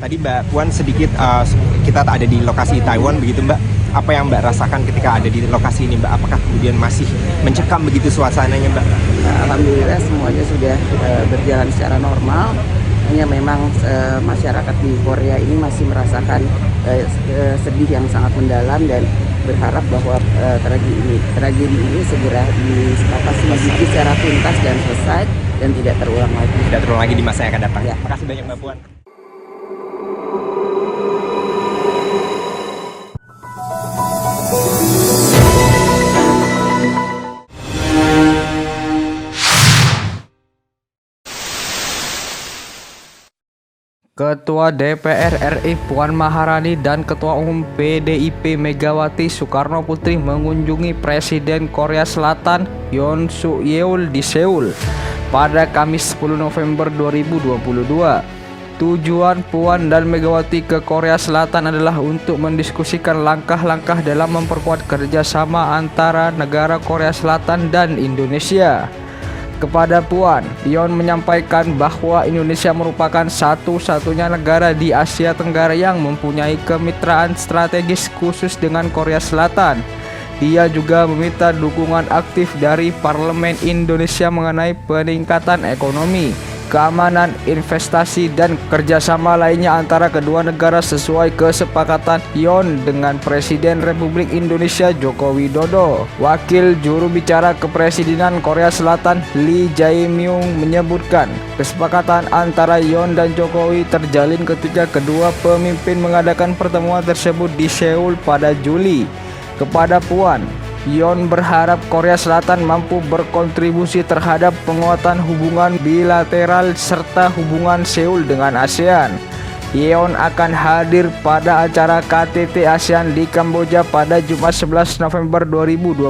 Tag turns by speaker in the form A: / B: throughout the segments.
A: Tadi Mbak Puan sedikit kita tak ada di lokasi Taiwan begitu Mbak. Apa yang Mbak rasakan ketika ada di lokasi ini Mbak? Apakah kemudian masih mencekam begitu suasananya Mbak?
B: Alhamdulillah semuanya sudah berjalan secara normal. Hanya memang masyarakat di Korea ini masih merasakan sedih yang sangat mendalam dan berharap bahwa tragedi ini segera diselidiki secara tuntas dan selesai dan tidak terulang lagi.
A: Tidak terulang lagi di masa yang akan datang.
B: Ya.
A: Terima kasih banyak Mbak Puan.
C: Ketua DPR RI Puan Maharani dan Ketua Umum PDIP Megawati Soekarno Putri mengunjungi Presiden Korea Selatan Yoon Suk Yeol di Seoul pada Kamis 10 November 2022. Tujuan Puan dan Megawati ke Korea Selatan adalah untuk mendiskusikan langkah-langkah dalam memperkuat kerjasama antara negara Korea Selatan dan Indonesia. Kepada Puan, Yoon menyampaikan bahwa Indonesia merupakan satu-satunya negara di Asia Tenggara yang mempunyai kemitraan strategis khusus dengan Korea Selatan. Dia juga meminta dukungan aktif dari Parlemen Indonesia mengenai peningkatan ekonomi, keamanan, investasi, dan kerjasama lainnya antara kedua negara sesuai kesepakatan Yoon dengan Presiden Republik Indonesia Joko Widodo. Wakil juru bicara Kepresidenan Korea Selatan Lee Jae-myung menyebutkan kesepakatan antara Yoon dan Jokowi terjalin ketika kedua pemimpin mengadakan pertemuan tersebut di Seoul pada Juli. Kepada Puan, Yoon berharap Korea Selatan mampu berkontribusi terhadap penguatan hubungan bilateral serta hubungan Seoul dengan ASEAN. Yoon akan hadir pada acara KTT ASEAN di Kamboja pada Jumat 11 November 2022,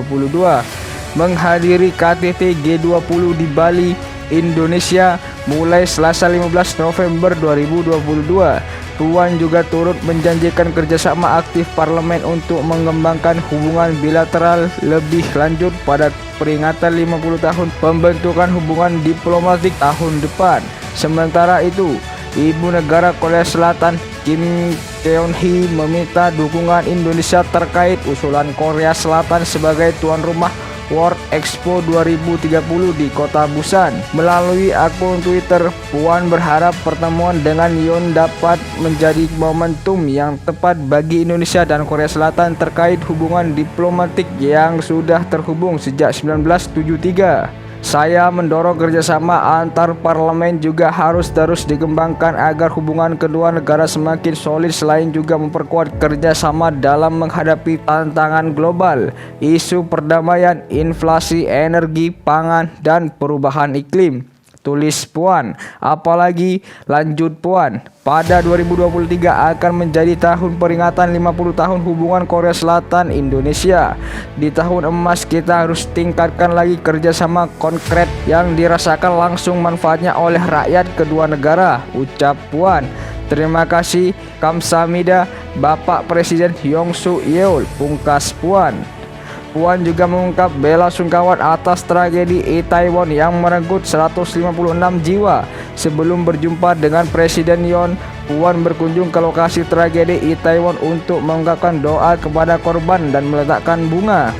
C: menghadiri KTT G20 di Bali, Indonesia mulai Selasa 15 November 2022. Puan juga turut menjanjikan kerjasama aktif parlemen untuk mengembangkan hubungan bilateral lebih lanjut pada peringatan 50 tahun pembentukan hubungan diplomatik tahun depan. Sementara itu, Ibu Negara Korea Selatan Kim Keon-hee meminta dukungan Indonesia terkait usulan Korea Selatan sebagai tuan rumah World Expo 2030 di kota Busan. Melalui akun Twitter, Puan berharap pertemuan dengan Yoon dapat menjadi momentum yang tepat bagi Indonesia dan Korea Selatan terkait hubungan diplomatik yang sudah terhubung sejak 1973. Saya mendorong kerjasama antar parlemen juga harus terus dikembangkan agar hubungan kedua negara semakin solid, selain juga memperkuat kerjasama dalam menghadapi tantangan global, isu perdamaian, inflasi, energi, pangan, dan perubahan iklim. Tulis Puan. Apalagi lanjut Puan, pada 2023 akan menjadi tahun peringatan 50 tahun hubungan Korea Selatan Indonesia. Di tahun emas kita harus tingkatkan lagi kerjasama konkret yang dirasakan langsung manfaatnya oleh rakyat kedua negara, ucap Puan. Terima kasih, Kamsahamnida, Bapak Presiden Yoon Suk Yeol, pungkas Puan. Puan juga mengungkap bela sungkawa atas tragedi Itaewon yang merenggut 156 jiwa. Sebelum berjumpa dengan Presiden Yoon, Puan berkunjung ke lokasi tragedi Itaewon untuk mengungkapkan doa kepada korban dan meletakkan bunga.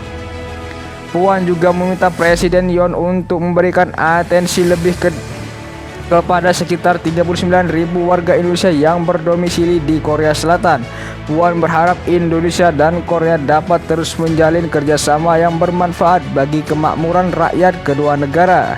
C: Puan juga meminta Presiden Yoon untuk memberikan atensi lebih kepada sekitar 39.000 warga Indonesia yang berdomisili di Korea Selatan. Puan berharap Indonesia dan Korea dapat terus menjalin kerjasama yang bermanfaat bagi kemakmuran rakyat kedua negara.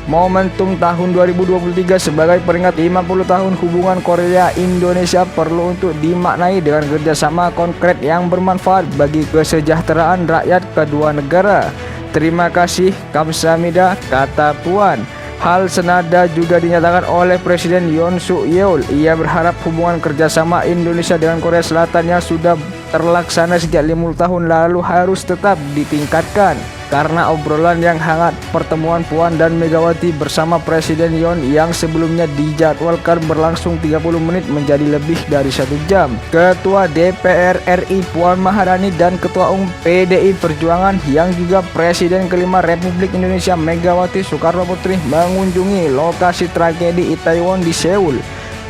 C: Momentum tahun 2023 sebagai peringkat 50 tahun hubungan Korea Indonesia perlu untuk dimaknai dengan kerjasama konkret yang bermanfaat bagi kesejahteraan rakyat kedua negara. Terima kasih, Kamsahamnida, kata Puan. Hal senada juga dinyatakan oleh Presiden Yoon Suk Yeol. Ia berharap hubungan kerjasama Indonesia dengan Korea Selatan yang sudah terlaksana sejak 50 tahun lalu harus tetap ditingkatkan. Karena obrolan yang hangat, pertemuan Puan dan Megawati bersama Presiden Yoon yang sebelumnya dijadwalkan berlangsung 30 menit menjadi lebih dari 1 jam. Ketua DPR RI Puan Maharani dan Ketua Umum PDI Perjuangan yang juga Presiden kelima Republik Indonesia Megawati Soekarno Putri mengunjungi lokasi tragedi Itaewon di Seoul.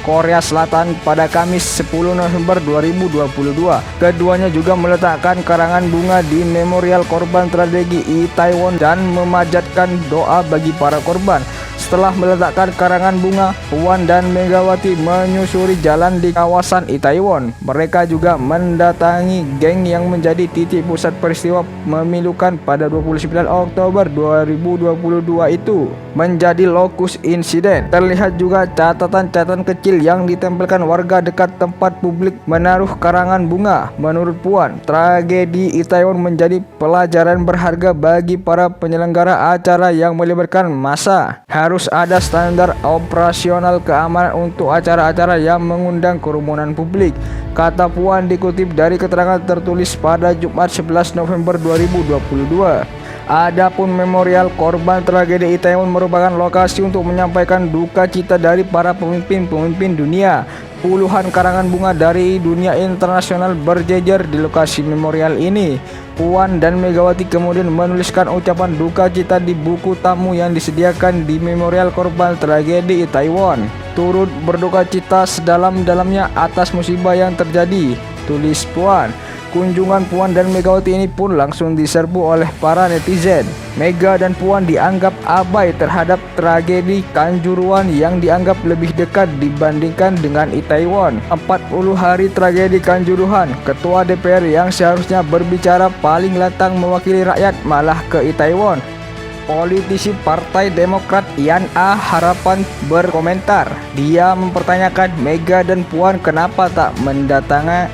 C: Korea Selatan pada Kamis 10 November 2022. Keduanya juga meletakkan karangan bunga di memorial korban tragedi Itaewon dan memanjatkan doa bagi para korban. Setelah meletakkan karangan bunga, Puan dan Megawati menyusuri jalan di kawasan Itaewon. Mereka juga mendatangi geng yang menjadi titik pusat peristiwa memilukan pada 29 Oktober 2022 itu menjadi lokus insiden. Terlihat juga catatan-catatan kecil yang ditempelkan warga dekat tempat publik menaruh karangan bunga. Menurut Puan, tragedi Itaewon menjadi pelajaran berharga bagi para penyelenggara acara yang melibatkan massa. Harus ada standar operasional keamanan untuk acara-acara yang mengundang kerumunan publik, kata Puan dikutip dari keterangan tertulis pada Jumat 11 November 2022. Adapun memorial korban tragedi Itaewon merupakan lokasi untuk menyampaikan duka cita dari para pemimpin-pemimpin dunia. Puluhan karangan bunga dari dunia internasional berjejer di lokasi memorial ini. Puan dan Megawati kemudian menuliskan ucapan duka cita di buku tamu yang disediakan di memorial korban tragedi Itaewon. Turut berduka cita sedalam-dalamnya atas musibah yang terjadi, tulis Puan. Kunjungan Puan dan Megawati ini pun langsung diserbu oleh para netizen. Mega dan Puan dianggap abai terhadap tragedi Kanjuruhan yang dianggap lebih dekat dibandingkan dengan Itaewon. 40 hari tragedi Kanjuruhan, Ketua DPR yang seharusnya berbicara paling lantang mewakili rakyat malah ke Itaewon. Politisi Partai Demokrat Yan A. Harapan berkomentar. Dia mempertanyakan Mega dan Puan kenapa tak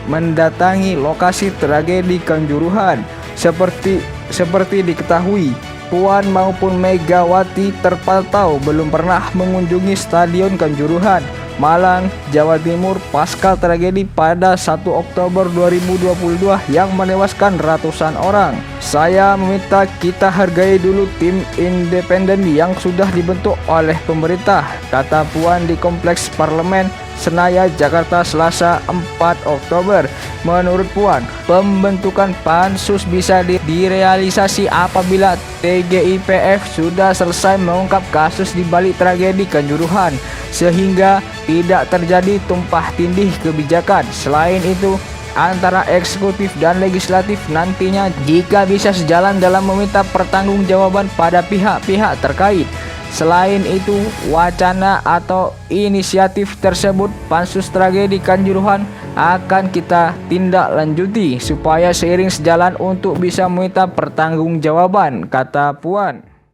C: mendatangi lokasi tragedi Kanjuruhan. Seperti diketahui, Puan maupun Megawati terpantau belum pernah mengunjungi Stadion Kanjuruhan, Malang, Jawa Timur pasca tragedi pada 1 Oktober 2022 yang menewaskan ratusan orang. Saya meminta kita hargai dulu tim independen yang sudah dibentuk oleh pemerintah, kata Puan di Kompleks Parlemen Senayan, Jakarta, Selasa 4 Oktober. Menurut Puan, pembentukan pansus bisa direalisasi apabila TGIPF sudah selesai mengungkap kasus di balik tragedi Kanjuruhan, sehingga tidak terjadi tumpah tindih kebijakan. Selain itu, antara eksekutif dan legislatif nantinya jika bisa sejalan dalam meminta pertanggungjawaban pada pihak-pihak terkait. Selain itu, wacana atau inisiatif tersebut pansus tragedi Kanjuruhan akan kita tindak lanjuti supaya seiring sejalan untuk bisa meminta pertanggungjawaban, kata Puan.